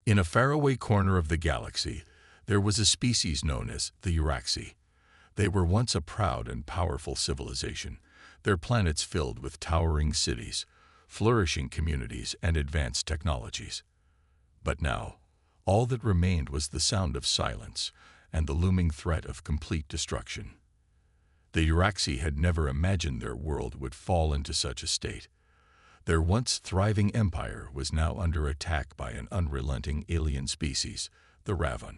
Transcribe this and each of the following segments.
In a faraway corner of the galaxy, there was a species known as the Orcs. They were once a proud and powerful civilization, their planets filled with towering cities, flourishing communities, and advanced technologies. But now, all that remained was the sound of silence and the looming threat of complete destruction. The Orcs had never imagined their world would fall into such a state. Their once thriving empire was now under attack by an unrelenting alien species, the Ravon.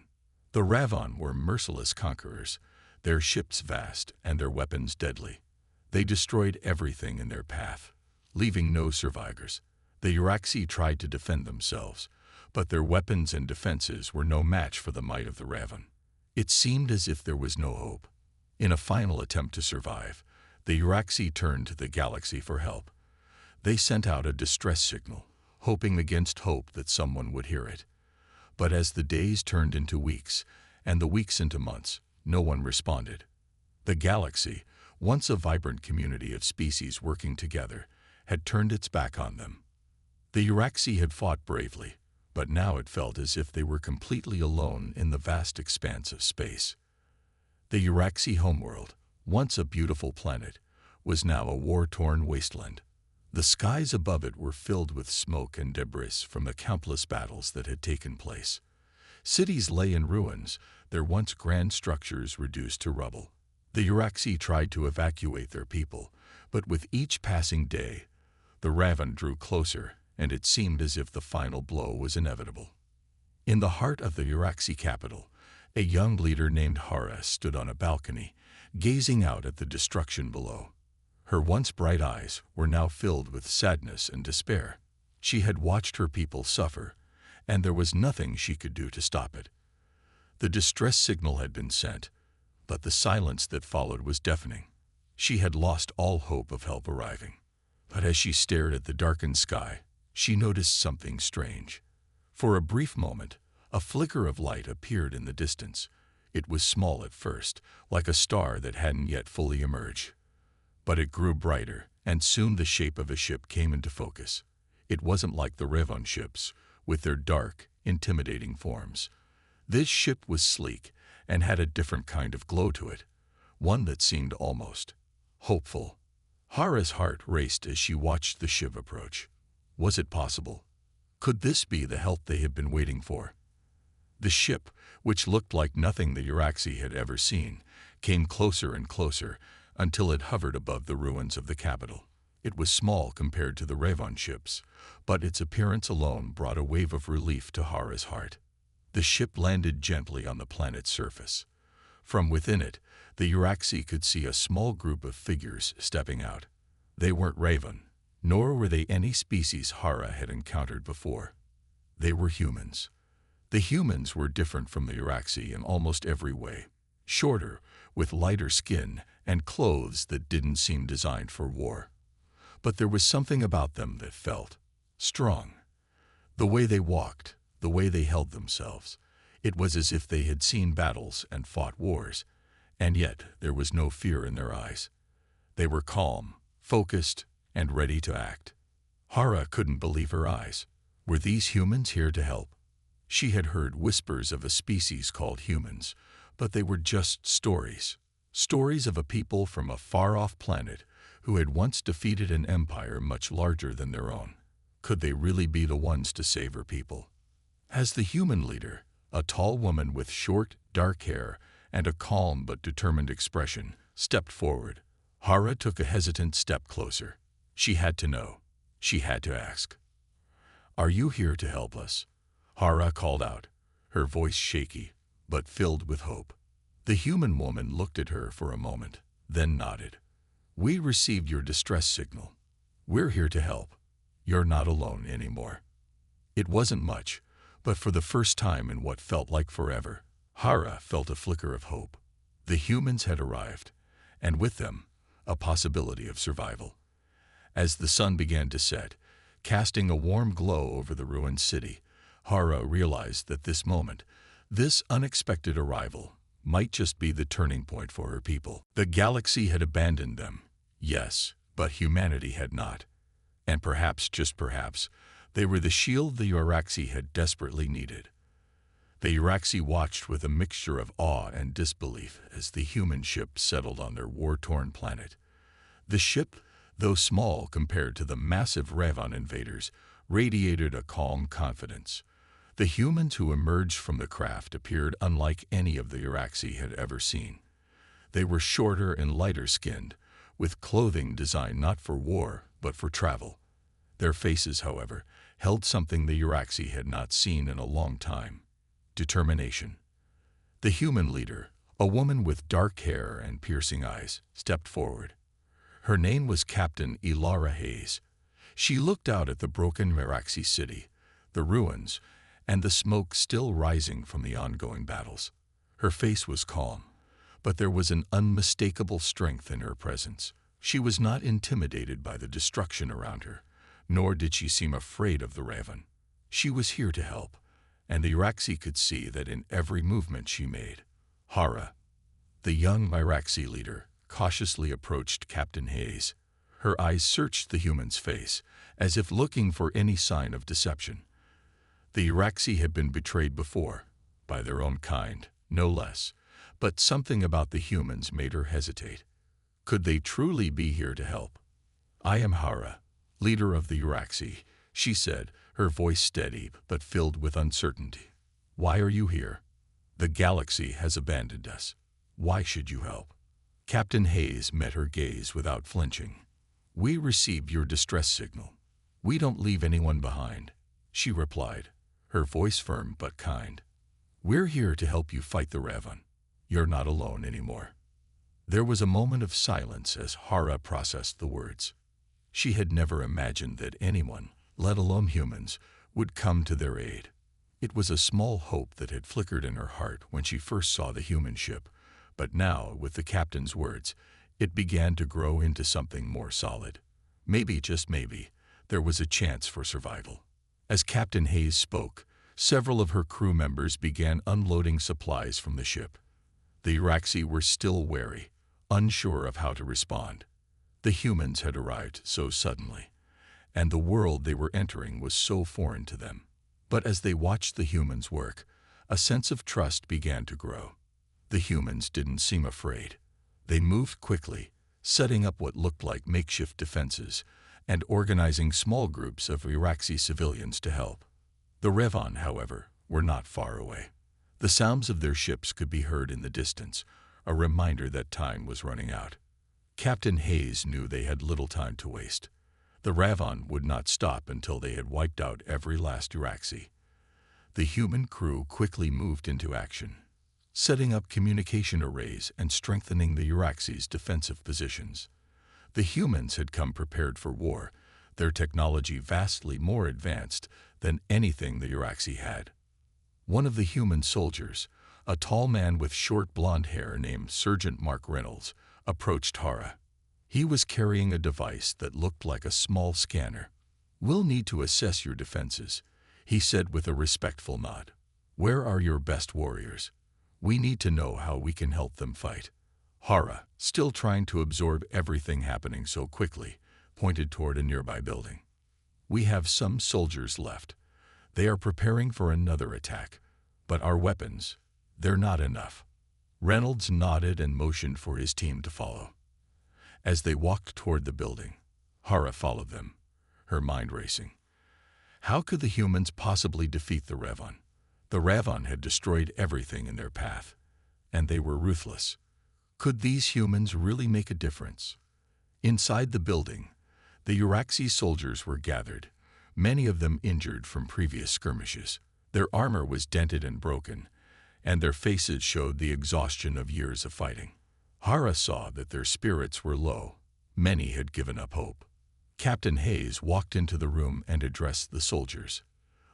The Ravon were merciless conquerors, their ships vast and their weapons deadly. They destroyed everything in their path, leaving no survivors. The Orcs tried to defend themselves, but their weapons and defenses were no match for the might of the Ravon. It seemed as if there was no hope. In a final attempt to survive, the Orcs turned to the galaxy for help. They sent out a distress signal, hoping against hope that someone would hear it. But as the days turned into weeks, and the weeks into months, no one responded. The galaxy, once a vibrant community of species working together, had turned its back on them. The Orcs had fought bravely, but now it felt as if they were completely alone in the vast expanse of space. The Orcs homeworld, once a beautiful planet, was now a war-torn wasteland. The skies above it were filled with smoke and debris from the countless battles that had taken place. Cities lay in ruins, their once grand structures reduced to rubble. The Orcs tried to evacuate their people, but with each passing day, the Ravon drew closer, and it seemed as if the final blow was inevitable. In the heart of the Orcs capital, a young leader named Hara stood on a balcony, gazing out at the destruction below. Her once bright eyes were now filled with sadness and despair. She had watched her people suffer, and there was nothing she could do to stop it. The distress signal had been sent, but the silence that followed was deafening. She had lost all hope of help arriving. But as she stared at the darkened sky, she noticed something strange. For a brief moment, a flicker of light appeared in the distance. It was small at first, like a star that hadn't yet fully emerged. But it grew brighter, and soon the shape of a ship came into focus. It wasn't like the Ravon ships, with their dark, intimidating forms. This ship was sleek and had a different kind of glow to it, one that seemed almost hopeful. Hara's heart raced as she watched the ship approach. Was it possible? Could this be the help they had been waiting for? The ship, which looked like nothing the Orcs had ever seen, came closer and closer until it hovered above the ruins of the capital. It was small compared to the Ravon ships, but its appearance alone brought a wave of relief to Hara's heart. The ship landed gently on the planet's surface. From within it, the Orcs could see a small group of figures stepping out. They weren't Ravon, nor were they any species Hara had encountered before. They were humans. The humans were different from the Orcs in almost every way. Shorter, with lighter skin and clothes that didn't seem designed for war. But there was something about them that felt strong. The way they walked, the way they held themselves, it was as if they had seen battles and fought wars, and yet there was no fear in their eyes. They were calm, focused, and ready to act. Hara couldn't believe her eyes. Were these humans here to help? She had heard whispers of a species called humans, but they were just stories. Stories of a people from a far-off planet who had once defeated an empire much larger than their own. Could they really be the ones to save her people? As the human leader, a tall woman with short, dark hair and a calm but determined expression, stepped forward, Hara took a hesitant step closer. She had to know. She had to ask. "Are you here to help us?" Hara called out, her voice shaky, but filled with hope. The human woman looked at her for a moment, then nodded. "We received your distress signal. We're here to help. You're not alone anymore." It wasn't much, but for the first time in what felt like forever, Hara felt a flicker of hope. The humans had arrived, and with them, a possibility of survival. As the sun began to set, casting a warm glow over the ruined city, Hara realized that this moment, this unexpected arrival, might just be the turning point for her people. The galaxy had abandoned them, yes, but humanity had not. And perhaps, just perhaps, They were the shield the Uraxi had desperately needed. The Uraxi watched with a mixture of awe and disbelief as the human ship settled on their war-torn planet. The ship, though small compared to the massive Ravon invaders, radiated a calm confidence. The humans who emerged from the craft appeared unlike any of the Uraxi had ever seen. They were shorter and lighter-skinned, with clothing designed not for war, but for travel. Their faces, however, held something the Uraxi had not seen in a long time: determination. The human leader, a woman with dark hair and piercing eyes, stepped forward. Her name was Captain Ilara Hayes. She looked out at the broken Uraxi city, the ruins, and the smoke still rising from the ongoing battles. Her face was calm, but there was an unmistakable strength in her presence. She was not intimidated by the destruction around her, nor did she seem afraid of the Raven. She was here to help, and the Uraxi could see that in every movement she made. Hara, the young Uraxi leader, cautiously approached Captain Hayes. Her eyes searched the human's face, as if looking for any sign of deception. The Uraxi had been betrayed before, by their own kind, no less, but something about the humans made her hesitate. Could they truly be here to help? "I am Hara, leader of the Uraxi," she said, her voice steady but filled with uncertainty. "Why are you here? The galaxy has abandoned us. Why should you help?" Captain Hayes met her gaze without flinching. "We received your distress signal. We don't leave anyone behind," she replied, her voice firm but kind. "We're here to help you fight the Raven. You're not alone anymore." There was a moment of silence as Hara processed the words. She had never imagined that anyone, let alone humans, would come to their aid. It was a small hope that had flickered in her heart when she first saw the human ship, but now, with the captain's words, it began to grow into something more solid. Maybe, just maybe, there was a chance for survival. As Captain Hayes spoke, several of her crew members began unloading supplies from the ship. The Uraxi were still wary, unsure of how to respond. The humans had arrived so suddenly, and the world they were entering was so foreign to them. But as they watched the humans work, a sense of trust began to grow. The humans didn't seem afraid. They moved quickly, setting up what looked like makeshift defenses and organizing small groups of Uraxi civilians to help. The Raven, however, were not far away. The sounds of their ships could be heard in the distance, a reminder that time was running out. Captain Hayes knew they had little time to waste. The Raven would not stop until they had wiped out every last Uraxi. The human crew quickly moved into action, setting up communication arrays and strengthening the Uraxi's defensive positions. The humans had come prepared for war, their technology vastly more advanced than anything the Uraxi had. One of the human soldiers, a tall man with short blonde hair named Sergeant Mark Reynolds, approached Hara. He was carrying a device that looked like a small scanner. "We'll need to assess your defenses," he said with a respectful nod. "Where are your best warriors? We need to know how we can help them fight." Hara, still trying to absorb everything happening so quickly, pointed toward a nearby building. "We have some soldiers left. They are preparing for another attack. But our weapons, they're not enough." Reynolds nodded and motioned for his team to follow. As they walked toward the building, Hara followed them, her mind racing. How could the humans possibly defeat the Raven? The Raven had destroyed everything in their path, and they were ruthless. Could these humans really make a difference? Inside the building, the Uraxi soldiers were gathered, many of them injured from previous skirmishes. Their armor was dented and broken, and their faces showed the exhaustion of years of fighting. Hara saw that their spirits were low. Many had given up hope. Captain Hayes walked into the room and addressed the soldiers.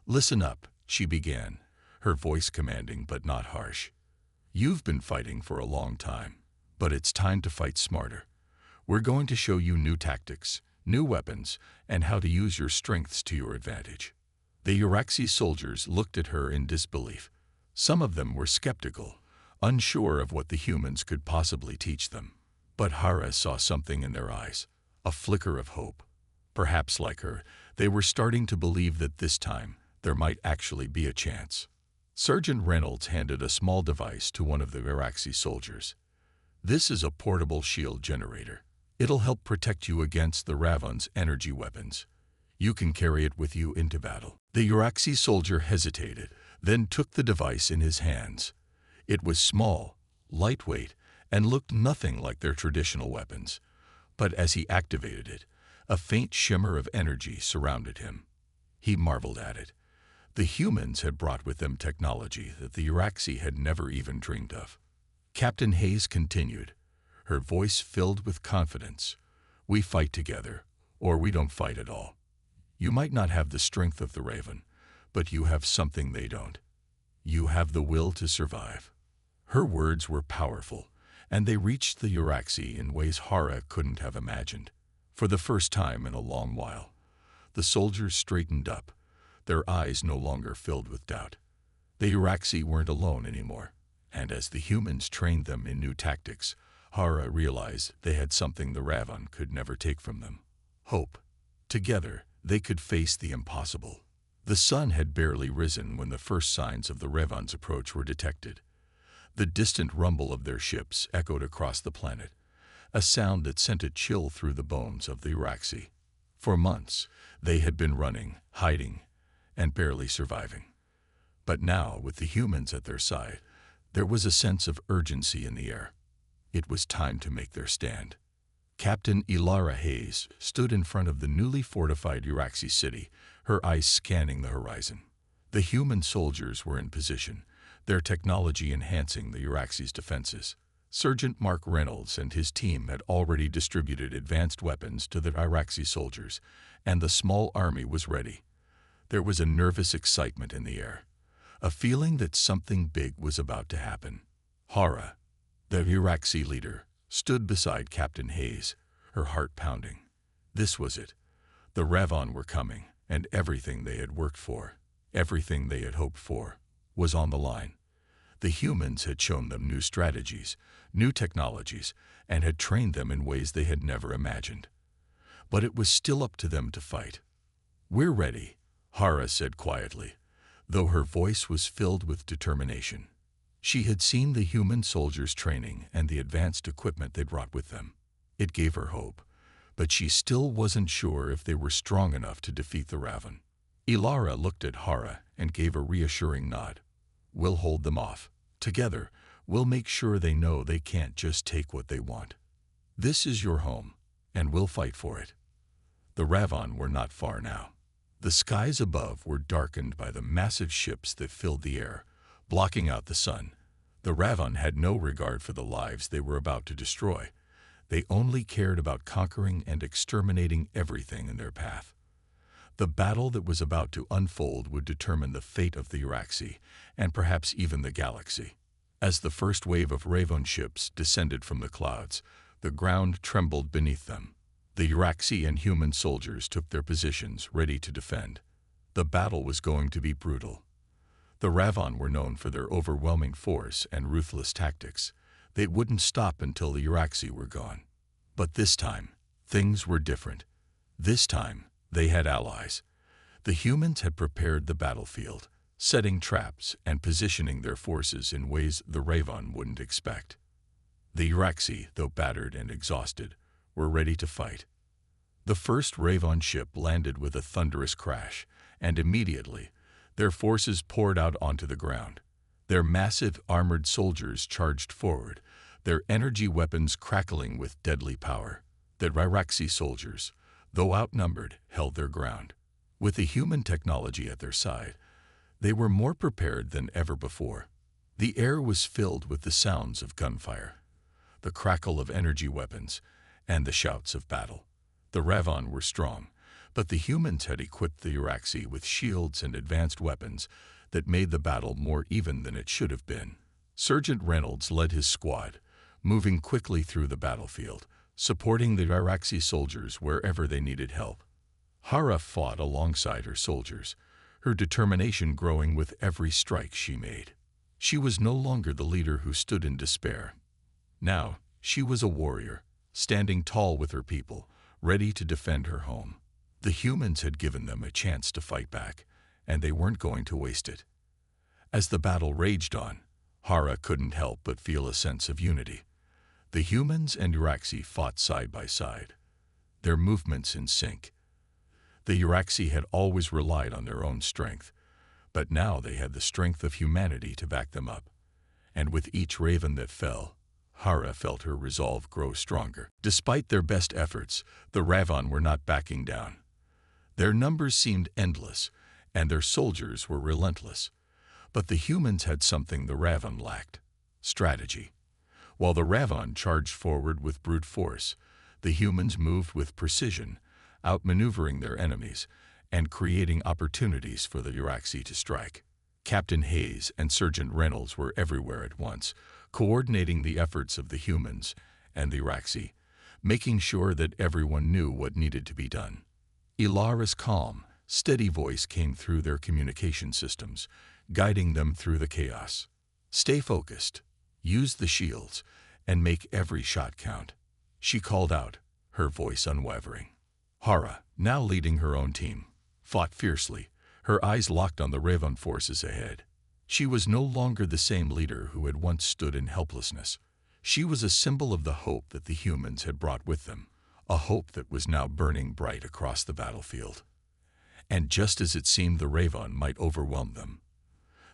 "Listen up," she began, her voice commanding but not harsh. "You've been fighting for a long time, but it's time to fight smarter. We're going to show you new tactics, new weapons, and how to use your strengths to your advantage." The Uraxi soldiers looked at her in disbelief. Some of them were skeptical, unsure of what the humans could possibly teach them. But Hara saw something in their eyes, a flicker of hope. Perhaps like her, They were starting to believe that this time there might actually be a chance. Sergeant Reynolds handed a small device to one of the Iraxi soldiers. "This is a portable shield generator. It'll help protect you against the Ravon's energy weapons. You can carry it with you into battle." The Iraxi soldier hesitated, then took the device in his hands. It was small, lightweight, and looked nothing like their traditional weapons. But as he activated it, a faint shimmer of energy surrounded him. He marveled at it. The humans had brought with them technology that the Iraxi had never even dreamed of. Captain Hayes continued, her voice filled with confidence. "We fight together, or we don't fight at all. You might not have the strength of the Raven, but you have something they don't. You have the will to survive." Her words were powerful, and they reached the Iraxi in ways Hara couldn't have imagined. For the first time in a long while, the soldiers straightened up, their eyes no longer filled with doubt. The Iraxi weren't alone anymore, and as the humans trained them in new tactics, Hara realized they had something the Ravon could never take from them: hope. Together, they could face the impossible. The sun had barely risen when the first signs of the Ravon's approach were detected. The distant rumble of their ships echoed across the planet, a sound that sent a chill through the bones of the Iraxi. For months, they had been running, hiding, and barely surviving. But now, with the humans at their side, there was a sense of urgency in the air. It was time to make their stand. Captain Ilara Hayes stood in front of the newly fortified Iraxi city, her eyes scanning the horizon. The human soldiers were in position, their technology enhancing the Iraxi's defenses. Sergeant Mark Reynolds and his team had already distributed advanced weapons to the Iraxi soldiers, and the small army was ready. There was a nervous excitement in the air, a feeling that something big was about to happen. Hara, the Iraxi leader, stood beside Captain Hayes, her heart pounding. This was it. The Ravon were coming, and everything they had worked for, everything they had hoped for, was on the line. The humans had shown them new strategies, new technologies, and had trained them in ways they had never imagined. But it was still up to them to fight. "We're ready," Hara said quietly, though her voice was filled with determination. She had seen the human soldiers' training and the advanced equipment they brought with them. It gave her hope, but she still wasn't sure if they were strong enough to defeat the Ravon. Ilara looked at Hara and gave a reassuring nod. "We'll hold them off. Together, we'll make sure they know they can't just take what they want. This is your home, and we'll fight for it." The Ravon were not far now. The skies above were darkened by the massive ships that filled the air, blocking out the sun. The Ravon had no regard for the lives they were about to destroy. They only cared about conquering and exterminating everything in their path. The battle that was about to unfold would determine the fate of the Iraxi, and perhaps even the galaxy. As the first wave of Ravon ships descended from the clouds, the ground trembled beneath them. The Iraxi and human soldiers took their positions, ready to defend. The battle was going to be brutal. The Ravon were known for their overwhelming force and ruthless tactics. They wouldn't stop until the Iraxi were gone. But this time, things were different. This time, they had allies. The humans had prepared the battlefield, setting traps and positioning their forces in ways the Ravon wouldn't expect. The Iraxi, though battered and exhausted, were ready to fight. The first Ravon ship landed with a thunderous crash, and immediately, their forces poured out onto the ground. Their massive armored soldiers charged forward, their energy weapons crackling with deadly power. The Iraxi soldiers, though outnumbered, held their ground. With the human technology at their side, they were more prepared than ever before. The air was filled with the sounds of gunfire, the crackle of energy weapons, and the shouts of battle. The Ravon were strong, but the humans had equipped the Iraxi with shields and advanced weapons that made the battle more even than it should have been. Sergeant Reynolds led his squad, moving quickly through the battlefield, supporting the Iraxi soldiers wherever they needed help. Hara fought alongside her soldiers, her determination growing with every strike she made. She was no longer the leader who stood in despair. Now, she was a warrior, standing tall with her people, ready to defend her home. The humans had given them a chance to fight back, and they weren't going to waste it. As the battle raged on, Hara couldn't help but feel a sense of unity. The humans and Uraxi fought side by side, their movements in sync. The Uraxi had always relied on their own strength, but now they had the strength of humanity to back them up. And with each raven that fell, Hara felt her resolve grow stronger. Despite their best efforts, the Ravan were not backing down. Their numbers seemed endless, and their soldiers were relentless. But the humans had something the Ravan lacked: strategy. While the Ravan charged forward with brute force, the humans moved with precision, outmaneuvering their enemies and creating opportunities for the Uraxi to strike. Captain Hayes and Sergeant Reynolds were everywhere at once, coordinating the efforts of the humans and the Uraxi, making sure that everyone knew what needed to be done. Ilara's calm, steady voice came through their communication systems, guiding them through the chaos. "Stay focused, use the shields, and make every shot count," she called out, her voice unwavering. Hara, now leading her own team, fought fiercely, her eyes locked on the Ravan forces ahead. She was no longer the same leader who had once stood in helplessness. She was a symbol of the hope that the humans had brought with them, a hope that was now burning bright across the battlefield. And just as it seemed the Ravan might overwhelm them,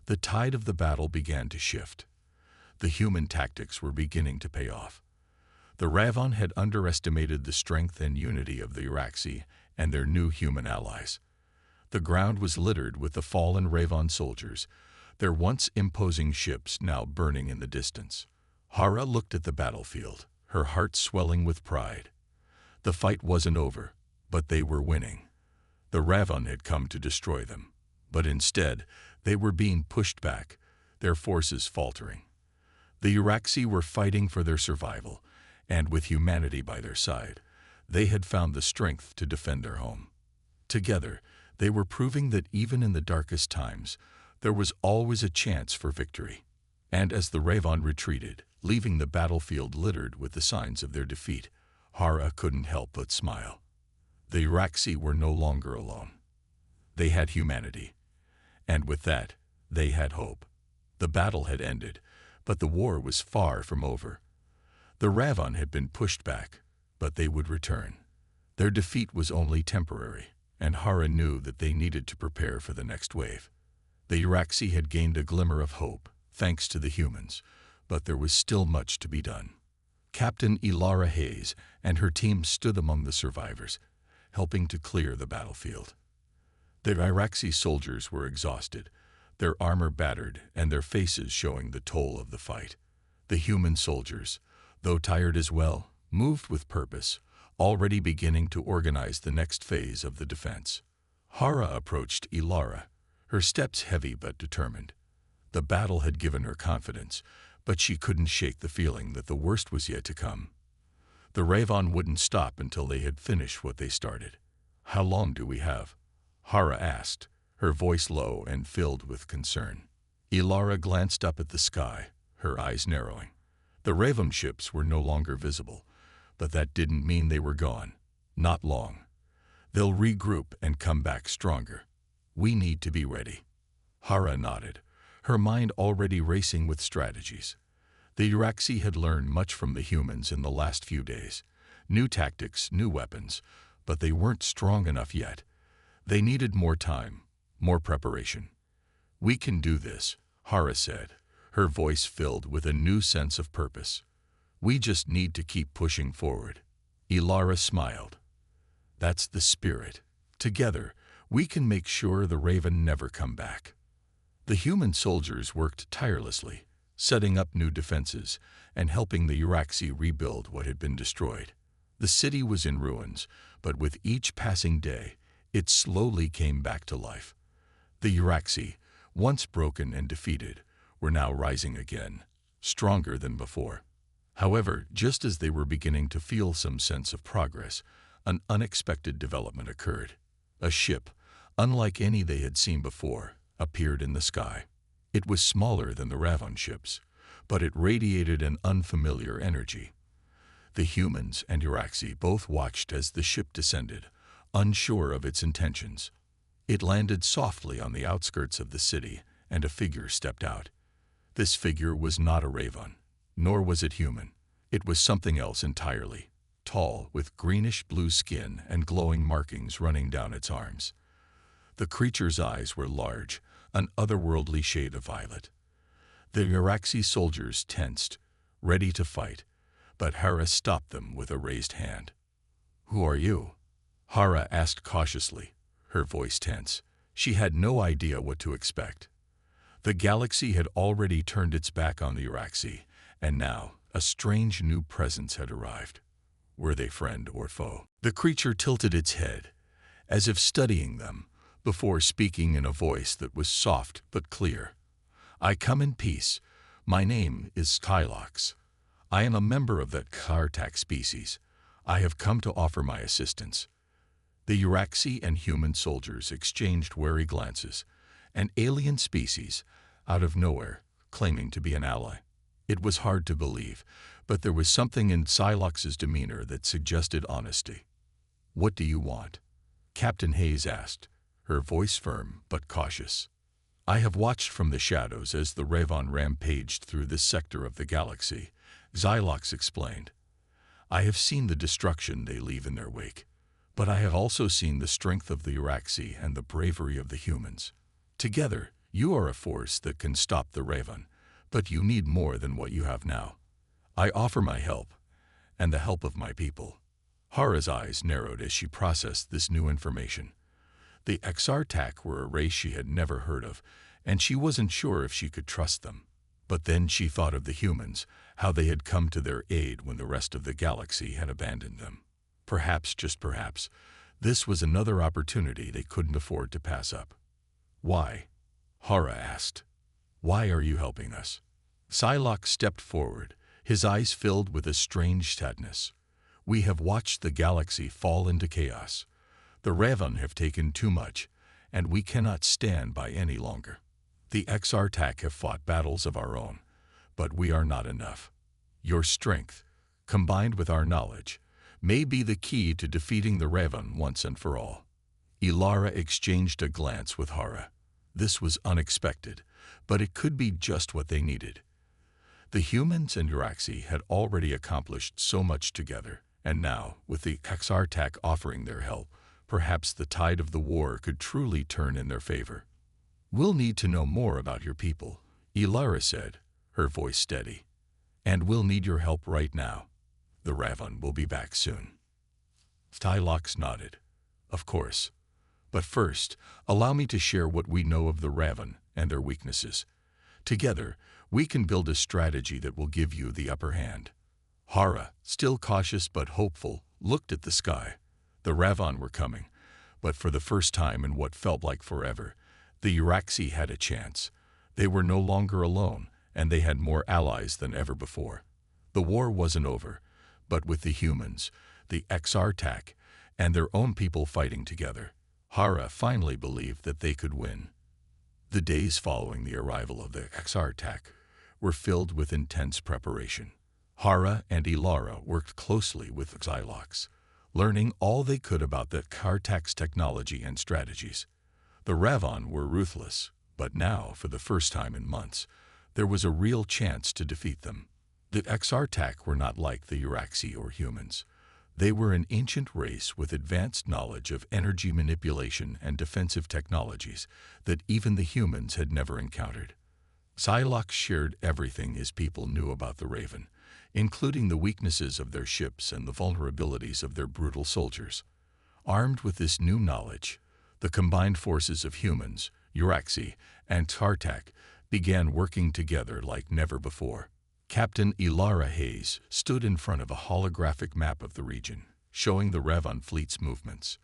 the tide of the battle began to shift. The human tactics were beginning to pay off. The Ravan had underestimated the strength and unity of the Uraxi and their new human allies. The ground was littered with the fallen Ravan soldiers, their once imposing ships now burning in the distance. Hara looked at the battlefield, her heart swelling with pride. The fight wasn't over, but they were winning. The Ravan had come to destroy them, but instead they were being pushed back, their forces faltering. The Uraxi were fighting for their survival, and with humanity by their side, they had found the strength to defend their home. Together, they were proving that even in the darkest times, there was always a chance for victory. And as the Ravan retreated, leaving the battlefield littered with the signs of their defeat, Hara couldn't help but smile. The Uraxi were no longer alone. They had humanity, and with that, they had hope. The battle had ended, but the war was far from over. The Ravan had been pushed back, but they would return. Their defeat was only temporary, and Hara knew that they needed to prepare for the next wave. The Uraxi had gained a glimmer of hope, thanks to the humans, but there was still much to be done. Captain Ilara Hayes and her team stood among the survivors, helping to clear the battlefield. The Uraxi soldiers were exhausted, their armor battered and their faces showing the toll of the fight. The human soldiers, though tired as well, moved with purpose, already beginning to organize the next phase of the defense. Hara approached Ilara, her steps heavy but determined. The battle had given her confidence, but she couldn't shake the feeling that the worst was yet to come. The Ravan wouldn't stop until they had finished what they started. "How long do we have?" Hara asked, her voice low and filled with concern. Ilara glanced up at the sky, her eyes narrowing. The Ravan ships were no longer visible, but that didn't mean they were gone. Not long. They'll regroup and come back stronger. We need to be ready. Hara nodded, her mind already racing with strategies. The Uraxi had learned much from the humans in the last few days. New tactics, new weapons, but they weren't strong enough yet. They needed more time, more preparation. "We can do this," Hara said, her voice filled with a new sense of purpose. "We just need to keep pushing forward." Ilara smiled. "That's the spirit. Together, we can make sure the Raven never come back." The human soldiers worked tirelessly, setting up new defenses and helping the Uraxi rebuild what had been destroyed. The city was in ruins, but with each passing day, it slowly came back to life. The Uraxi, once broken and defeated, were now rising again, stronger than before. However, just as they were beginning to feel some sense of progress, an unexpected development occurred. A ship, unlike any they had seen before, appeared in the sky. It was smaller than the Ravan ships, but it radiated an unfamiliar energy. The humans and Uraxi both watched as the ship descended, unsure of its intentions. It landed softly on the outskirts of the city, and a figure stepped out. This figure was not a Raven, nor was it human. It was something else entirely, tall, with greenish-blue skin and glowing markings running down its arms. The creature's eyes were large, an otherworldly shade of violet. The Uraxi soldiers tensed, ready to fight, but Hara stopped them with a raised hand. "Who are you?" Hara asked cautiously, her voice tense. She had no idea what to expect. The galaxy had already turned its back on the Uraxi, and now a strange new presence had arrived. Were they friend or foe? The creature tilted its head, as if studying them, before speaking in a voice that was soft but clear. "I come in peace. My name is Skylox. I am a member of the Kartak species. I have come to offer my assistance." The Uraxi and human soldiers exchanged wary glances, an alien species, out of nowhere, claiming to be an ally. It was hard to believe, but there was something in Skylox's demeanor that suggested honesty. "What do you want?" Captain Hayes asked, her voice firm but cautious. "I have watched from the shadows as the Raven rampaged through this sector of the galaxy," Skylox explained. "I have seen the destruction they leave in their wake, but I have also seen the strength of the Uraxi and the bravery of the humans. Together, you are a force that can stop the Raven, but you need more than what you have now. I offer my help, and the help of my people." Hara's eyes narrowed as she processed this new information. The Exartak were a race she had never heard of, and she wasn't sure if she could trust them. But then she thought of the humans, how they had come to their aid when the rest of the galaxy had abandoned them. Perhaps, just perhaps, this was another opportunity they couldn't afford to pass up. "Why?" Hara asked. "Why are you helping us?" Skylox stepped forward, his eyes filled with a strange sadness. "We have watched the galaxy fall into chaos. The Raven have taken too much, and we cannot stand by any longer. The Exartak have fought battles of our own, but we are not enough. Your strength, combined with our knowledge, may be the key to defeating the Raven once and for all." Ilara exchanged a glance with Hara. This was unexpected, but it could be just what they needed. The humans and Uraxi had already accomplished so much together, and now, with the Exartak offering their help, perhaps the tide of the war could truly turn in their favor. "We'll need to know more about your people," Ilara said, her voice steady. "And we'll need your help right now. The Raven will be back soon." Skylox nodded. "Of course. But first, allow me to share what we know of the Raven and their weaknesses. Together, we can build a strategy that will give you the upper hand." Hara, still cautious but hopeful, looked at the sky. The Raven were coming, but for the first time in what felt like forever, the Uraxi had a chance. They were no longer alone, and they had more allies than ever before. The war wasn't over, but with the humans, the Exartak, and their own people fighting together, Hara finally believed that they could win. The days following the arrival of the Exartak were filled with intense preparation. Hara and Ilara worked closely with Skylox, learning all they could about the Kartak's technology and strategies. The Raven were ruthless, but now, for the first time in months, there was a real chance to defeat them. The Exartak were not like the Uraxi or humans. They were an ancient race with advanced knowledge of energy manipulation and defensive technologies that even the humans had never encountered. Skylox shared everything his people knew about the Raven, including the weaknesses of their ships and the vulnerabilities of their brutal soldiers. Armed with this new knowledge, the combined forces of humans, Uraxi, and Kartak began working together like never before. Captain Ilara Hayes stood in front of a holographic map of the region, showing the Raven fleet's movements.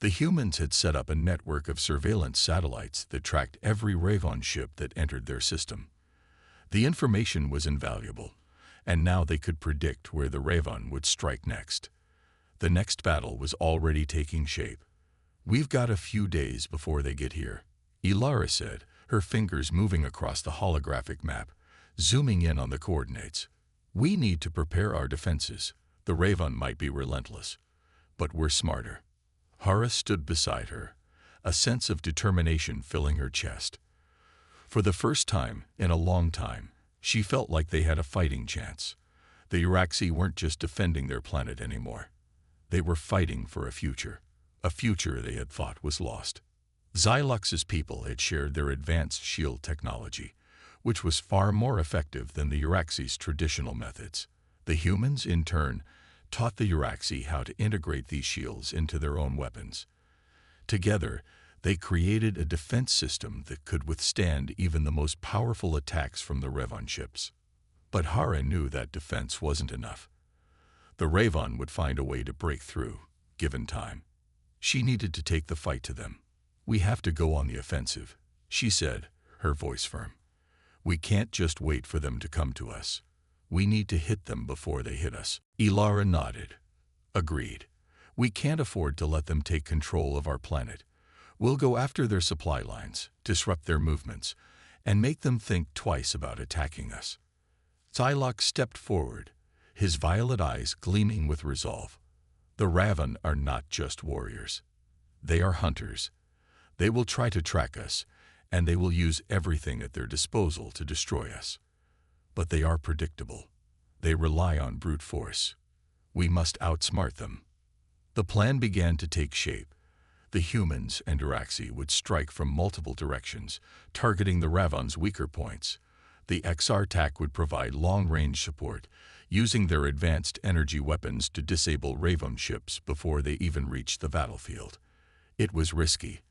The humans had set up a network of surveillance satellites that tracked every Raven ship that entered their system. The information was invaluable, and now they could predict where the Raven would strike next. The next battle was already taking shape. "We've got a few days before they get here," Ilara said, her fingers moving across the holographic map, zooming in on the coordinates. "We need to prepare our defenses. The Raven might be relentless, but we're smarter." Hara stood beside her, a sense of determination filling her chest. For the first time in a long time, she felt like they had a fighting chance. The Uraxi weren't just defending their planet anymore. They were fighting for a future they had thought was lost. Xylox's people had shared their advanced shield technology, which was far more effective than the Uraxi's traditional methods. The humans, in turn, taught the Uraxi how to integrate these shields into their own weapons. Together, they created a defense system that could withstand even the most powerful attacks from the Revon ships. But Hara knew that defense wasn't enough. The Revon would find a way to break through, given time. She needed to take the fight to them. "We have to go on the offensive," she said, her voice firm. "We can't just wait for them to come to us. We need to hit them before they hit us." Ilara nodded. "Agreed. We can't afford to let them take control of our planet. We'll go after their supply lines, disrupt their movements, and make them think twice about attacking us." Xylox stepped forward, his violet eyes gleaming with resolve. "The Raven are not just warriors. They are hunters. They will try to track us, and they will use everything at their disposal to destroy us. But they are predictable. They rely on brute force. We must outsmart them." The plan began to take shape. The humans and Uraxi would strike from multiple directions, targeting the Ravon's weaker points. The XR-TAC would provide long-range support, using their advanced energy weapons to disable Ravon ships before they even reached the battlefield. It was risky,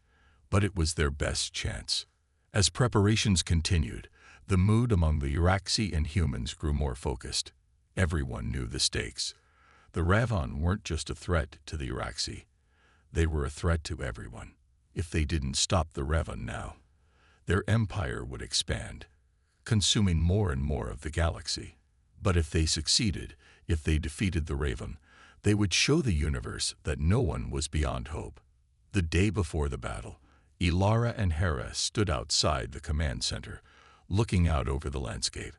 but it was their best chance. As preparations continued, the mood among the Uraxi and humans grew more focused. Everyone knew the stakes. The Ravon weren't just a threat to the Uraxi. They were a threat to everyone. If they didn't stop the Ravon now, their empire would expand, consuming more and more of the galaxy. But if they succeeded, if they defeated the Ravon, they would show the universe that no one was beyond hope. The day before the battle, Ilara and Hera stood outside the command center, looking out over the landscape.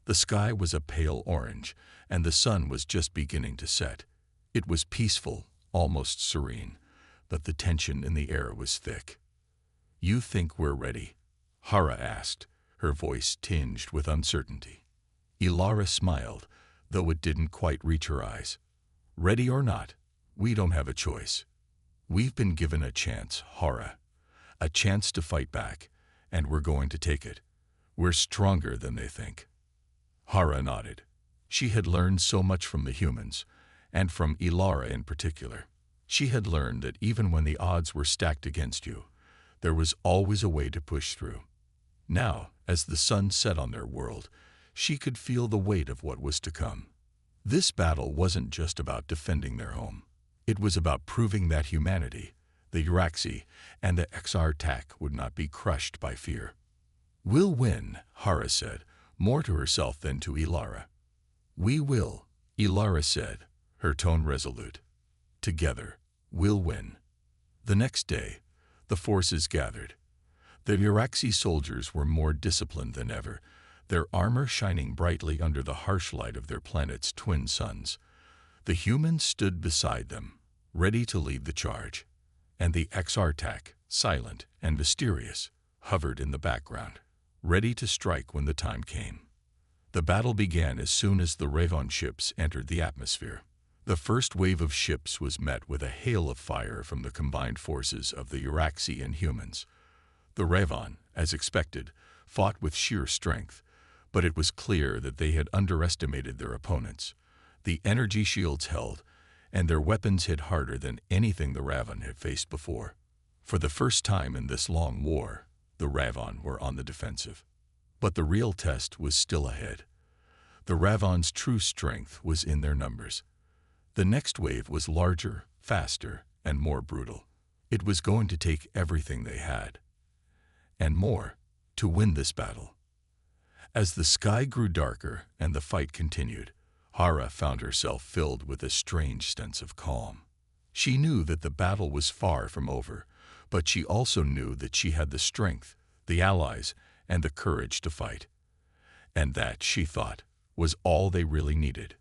The sky was a pale orange, and the sun was just beginning to set. It was peaceful, almost serene, but the tension in the air was thick. "You think we're ready?" Hara asked, her voice tinged with uncertainty. Ilara smiled, though it didn't quite reach her eyes. "Ready or not, we don't have a choice. We've been given a chance, Hara. A chance to fight back, and we're going to take it. We're stronger than they think." Hara nodded. She had learned so much from the humans, and from Ilara in particular. She had learned that even when the odds were stacked against you, there was always a way to push through. Now, as the sun set on their world, she could feel the weight of what was to come. This battle wasn't just about defending their home. It was about proving that humanity, the Uraxi, and the XR-TAC would not be crushed by fear. "We'll win," Hara said, more to herself than to Ilara. "We will," Ilara said, her tone resolute. "Together, we'll win." The next day, the forces gathered. The Uraxi soldiers were more disciplined than ever, their armor shining brightly under the harsh light of their planet's twin suns. The humans stood beside them, ready to lead the charge, and the XR-TAC, silent and mysterious, hovered in the background, ready to strike when the time came. The battle began as soon as the Ravon ships entered the atmosphere. The first wave of ships was met with a hail of fire from the combined forces of the Uraxi and humans. The Ravon, as expected, fought with sheer strength, but it was clear that they had underestimated their opponents. The energy shields held, and their weapons hit harder than anything the Ravon had faced before. For the first time in this long war, the Ravon were on the defensive. But the real test was still ahead. The Ravon's true strength was in their numbers. The next wave was larger, faster, and more brutal. It was going to take everything they had, and more, to win this battle. As the sky grew darker and the fight continued, Hara found herself filled with a strange sense of calm. She knew that the battle was far from over, but she also knew that she had the strength, the allies, and the courage to fight. And that, she thought, was all they really needed.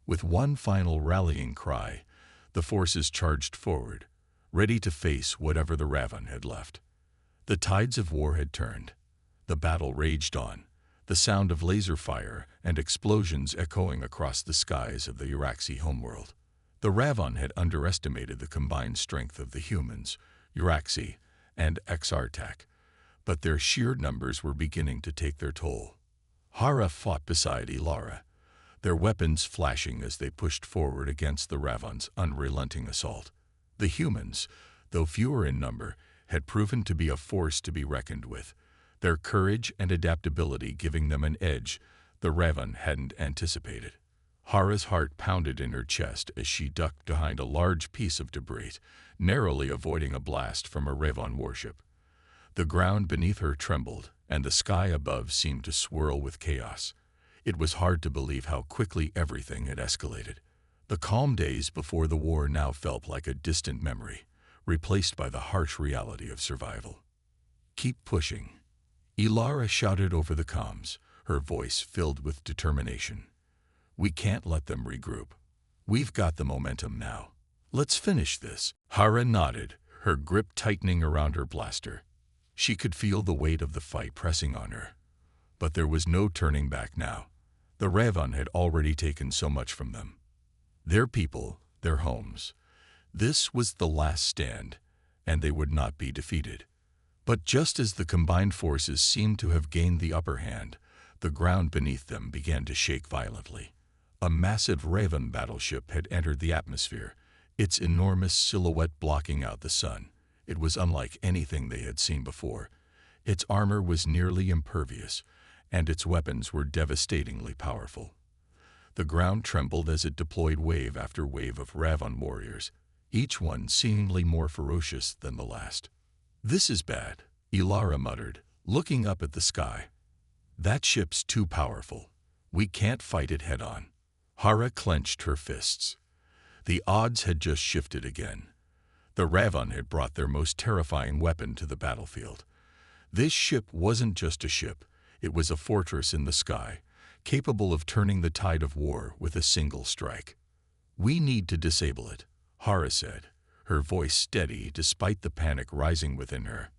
With one final rallying cry, the forces charged forward, ready to face whatever the Ravan had left. The tides of war had turned. The battle raged on, the sound of laser fire and explosions echoing across the skies of the Uraxi homeworld. The Ravan had underestimated the combined strength of the humans, Uraxi, and Exartak, but their sheer numbers were beginning to take their toll. Hara fought beside Ilara, their weapons flashing as they pushed forward against the Ravan's unrelenting assault. The humans, though fewer in number, had proven to be a force to be reckoned with, their courage and adaptability giving them an edge the Ravan hadn't anticipated. Hara's heart pounded in her chest as she ducked behind a large piece of debris, narrowly avoiding a blast from a Ravan warship. The ground beneath her trembled, and the sky above seemed to swirl with chaos. It was hard to believe how quickly everything had escalated. The calm days before the war now felt like a distant memory, replaced by the harsh reality of survival. "Keep pushing," Ilara shouted over the comms, her voice filled with determination. "We can't let them regroup. We've got the momentum now. Let's finish this." Hara nodded, her grip tightening around her blaster. She could feel the weight of the fight pressing on her. But there was no turning back now. The Ravan had already taken so much from them. Their people, their homes. This was the last stand, and they would not be defeated. But just as the combined forces seemed to have gained the upper hand, the ground beneath them began to shake violently. A massive Ravan battleship had entered the atmosphere, its enormous silhouette blocking out the sun. It was unlike anything they had seen before. Its armor was nearly impervious, and its weapons were devastatingly powerful. The ground trembled as it deployed wave after wave of Ravan warriors, each one seemingly more ferocious than the last. "This is bad," Ilara muttered, looking up at the sky. "That ship's too powerful. We can't fight it head-on." Hara clenched her fists. The odds had just shifted again. The Ravan had brought their most terrifying weapon to the battlefield. This ship wasn't just a ship, it was a fortress in the sky, capable of turning the tide of war with a single strike. "We need to disable it," Hara said, her voice steady despite the panic rising within her.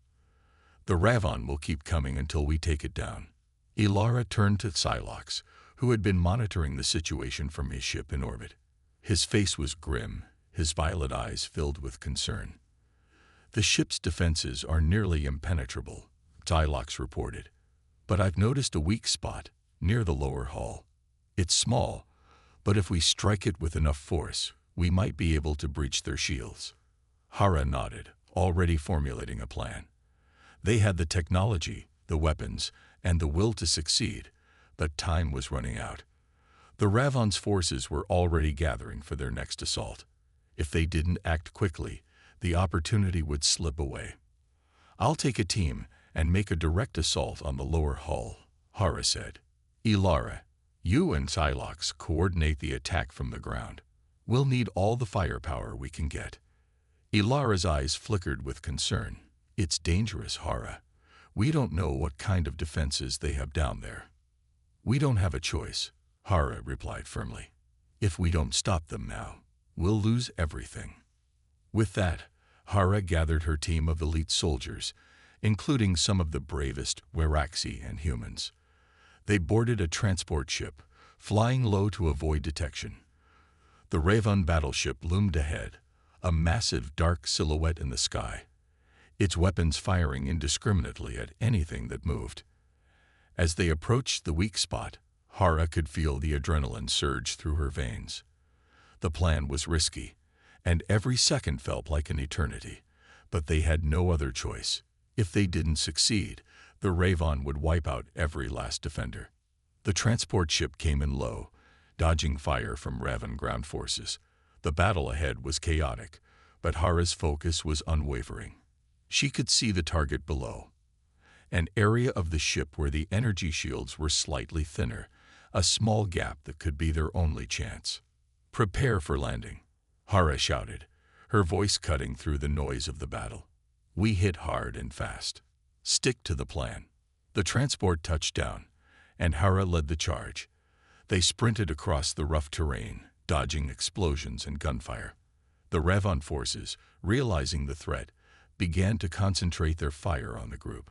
"The Ravan will keep coming until we take it down." Ilara turned to Silox, who had been monitoring the situation from his ship in orbit. His face was grim, his violet eyes filled with concern. "The ship's defenses are nearly impenetrable," Silox reported. "But I've noticed a weak spot near the lower hull. It's small, but if we strike it with enough force, we might be able to breach their shields." Hara nodded, already formulating a plan. They had the technology, the weapons, and the will to succeed, but time was running out. The Ravan's forces were already gathering for their next assault. If they didn't act quickly, the opportunity would slip away. "I'll take a team and make a direct assault on the lower hull," Hara said. "Ilara, you and Silox coordinate the attack from the ground. We'll need all the firepower we can get." Ilara's eyes flickered with concern. "It's dangerous, Hara. We don't know what kind of defenses they have down there." "We don't have a choice," Hara replied firmly. "If we don't stop them now, we'll lose everything." With that, Hara gathered her team of elite soldiers, including some of the bravest Weraxi and humans. They boarded a transport ship, flying low to avoid detection. The Ravan battleship loomed ahead, a massive dark silhouette in the sky, its weapons firing indiscriminately at anything that moved. As they approached the weak spot, Hara could feel the adrenaline surge through her veins. The plan was risky, and every second felt like an eternity, but they had no other choice. If they didn't succeed, the Ravan would wipe out every last defender. The transport ship came in low, dodging fire from Ravan ground forces. The battle ahead was chaotic, but Hara's focus was unwavering. She could see the target below, an area of the ship where the energy shields were slightly thinner, a small gap that could be their only chance. "Prepare for landing," Hara shouted, her voice cutting through the noise of the battle. "We hit hard and fast. Stick to the plan." The transport touched down, and Hara led the charge. They sprinted across the rough terrain, dodging explosions and gunfire. The Ravon forces, realizing the threat, began to concentrate their fire on the group.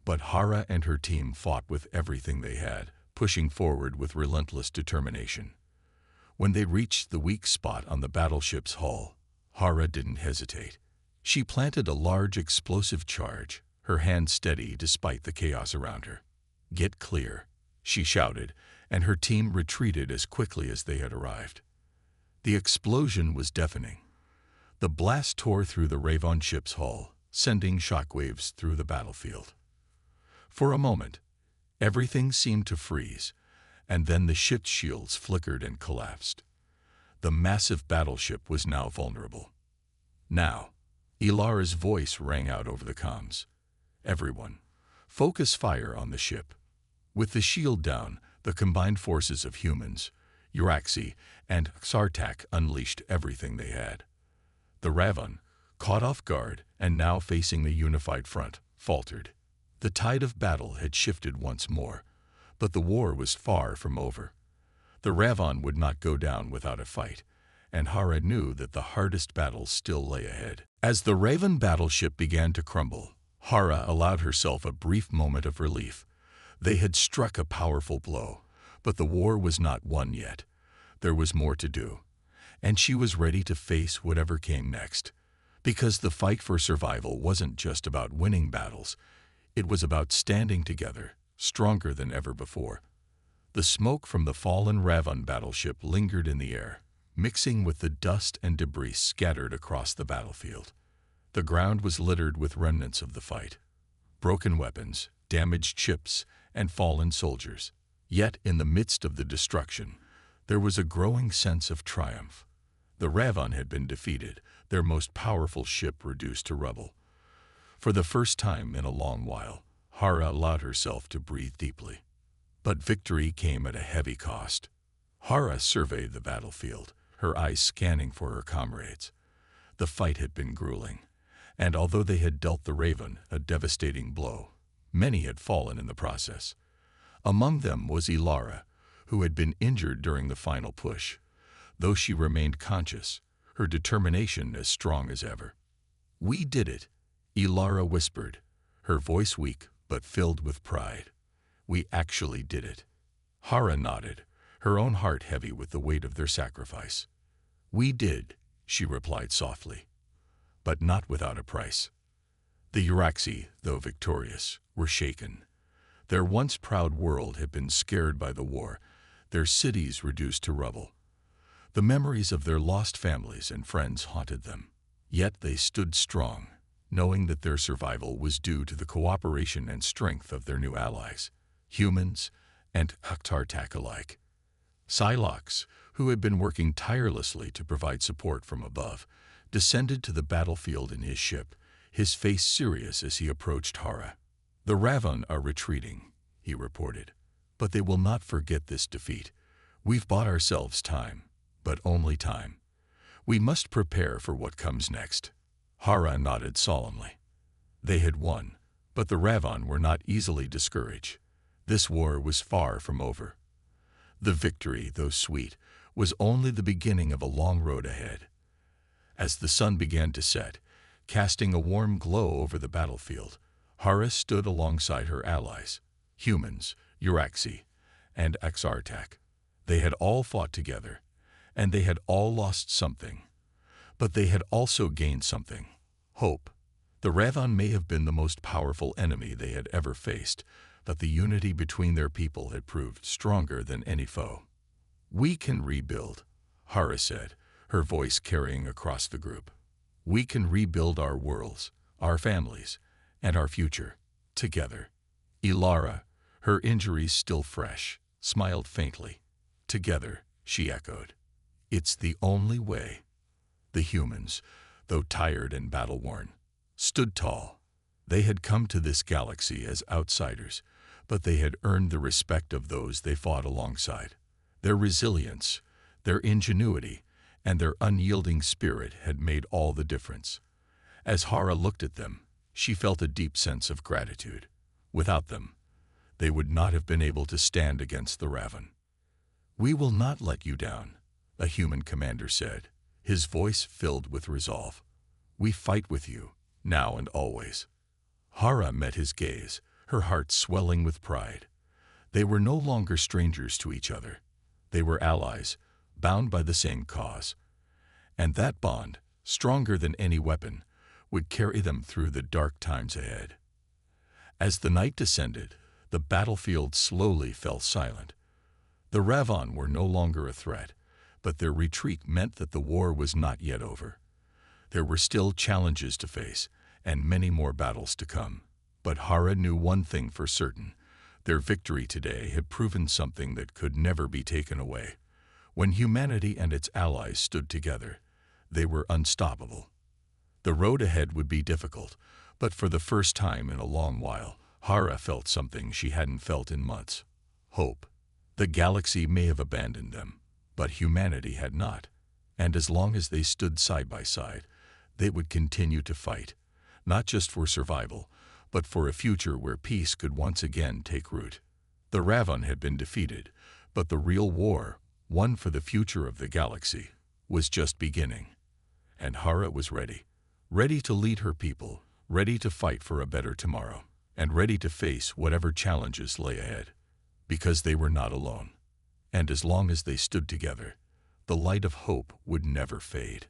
But Hara and her team fought with everything they had, pushing forward with relentless determination. When they reached the weak spot on the battleship's hull, Hara didn't hesitate. She planted a large explosive charge, her hand steady despite the chaos around her. "Get clear," she shouted, and her team retreated as quickly as they had arrived. The explosion was deafening. The blast tore through the Ravon ship's hull, sending shockwaves through the battlefield. For a moment, everything seemed to freeze, and then the ship's shields flickered and collapsed. The massive battleship was now vulnerable. "Now," Ilara's voice rang out over the comms. "Everyone, focus fire on the ship." With the shield down, the combined forces of humans, Uraxi, and Xartak unleashed everything they had. The Ravon, caught off guard and now facing the unified front, faltered. The tide of battle had shifted once more, but the war was far from over. The Ravon would not go down without a fight, and Hara knew that the hardest battle still lay ahead. As the Raven battleship began to crumble, Hara allowed herself a brief moment of relief. They had struck a powerful blow, but the war was not won yet. There was more to do, and she was ready to face whatever came next. Because the fight for survival wasn't just about winning battles, it was about standing together, stronger than ever before. The smoke from the fallen Ravon battleship lingered in the air, mixing with the dust and debris scattered across the battlefield. The ground was littered with remnants of the fight: broken weapons, damaged ships, and fallen soldiers. Yet in the midst of the destruction, there was a growing sense of triumph. The Ravon had been defeated, their most powerful ship reduced to rubble. For the first time in a long while, Hara allowed herself to breathe deeply. But victory came at a heavy cost. Hara surveyed the battlefield, her eyes scanning for her comrades. The fight had been grueling, and although they had dealt the Raven a devastating blow, many had fallen in the process. Among them was Ilara, who had been injured during the final push. Though she remained conscious, her determination as strong as ever. "We did it," Ilara whispered, her voice weak but filled with pride. "We actually did it." Hara nodded, her own heart heavy with the weight of their sacrifice. "We did," she replied softly, "but not without a price." The Uraxi, though victorious, were shaken. Their once proud world had been scared by the war, their cities reduced to rubble. The memories of their lost families and friends haunted them. Yet they stood strong, knowing that their survival was due to the cooperation and strength of their new allies, humans and Xartak alike. Silox, who had been working tirelessly to provide support from above, descended to the battlefield in his ship, his face serious as he approached Hara. "The Ravon are retreating," he reported, "but they will not forget this defeat. We've bought ourselves time, but only time. We must prepare for what comes next." Hara nodded solemnly. They had won, but the Ravon were not easily discouraged. This war was far from over. The victory, though sweet, was only the beginning of a long road ahead. As the sun began to set, casting a warm glow over the battlefield, Hara stood alongside her allies, humans, Uraxi, and Xartak. They had all fought together, and they had all lost something. But they had also gained something: hope. The Ravon may have been the most powerful enemy they had ever faced, but the unity between their people had proved stronger than any foe. "We can rebuild," Hara said, her voice carrying across the group. "We can rebuild our worlds, our families, and our future, together." Ilara, her injuries still fresh, smiled faintly. "Together," she echoed. "It's the only way." The humans, though tired and battle-worn, stood tall. They had come to this galaxy as outsiders, but they had earned the respect of those they fought alongside. Their resilience, their ingenuity, and their unyielding spirit had made all the difference. As Hara looked at them, she felt a deep sense of gratitude. Without them, they would not have been able to stand against the Ravon. "We will not let you down," a human commander said, his voice filled with resolve. "We fight with you, now and always." Hara met his gaze, her heart swelling with pride. They were no longer strangers to each other. They were allies, bound by the same cause. And that bond, stronger than any weapon, would carry them through the dark times ahead. As the night descended, the battlefield slowly fell silent. The Ravon were no longer a threat, but their retreat meant that the war was not yet over. There were still challenges to face, and many more battles to come. But Hara knew one thing for certain. Their victory today had proven something that could never be taken away. When humanity and its allies stood together, they were unstoppable. The road ahead would be difficult, but for the first time in a long while, Hara felt something she hadn't felt in months: hope. The galaxy may have abandoned them, but humanity had not. And as long as they stood side by side, they would continue to fight, not just for survival, but for a future where peace could once again take root. The Ravon had been defeated, but the real war, one for the future of the galaxy, was just beginning. And Hara was ready. Ready to lead her people, ready to fight for a better tomorrow, and ready to face whatever challenges lay ahead. Because they were not alone. And as long as they stood together, the light of hope would never fade.